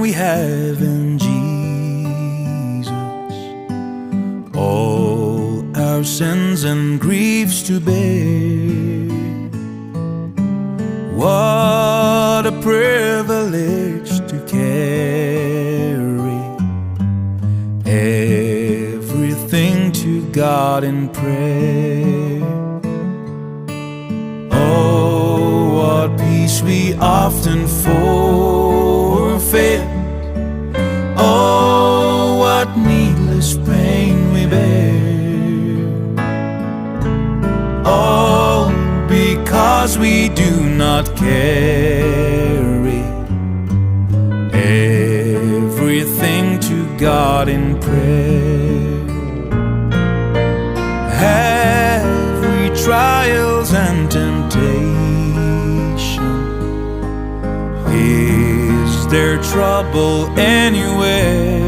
we have in Jesus all our sins and griefs to bear. What a privilege to carry everything to God in prayer. Oh, what peace we often forfeit. Oh, what needless pain we bear. All because we do not carry everything to God in prayer. Have we trials and temptation? Is there trouble anywhere?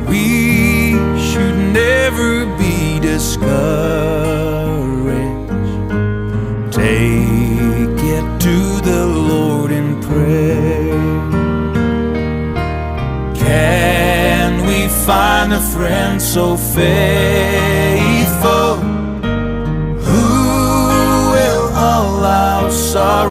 We should never be discouraged. Take it to the Lord in prayer. Can we find a friend so faithful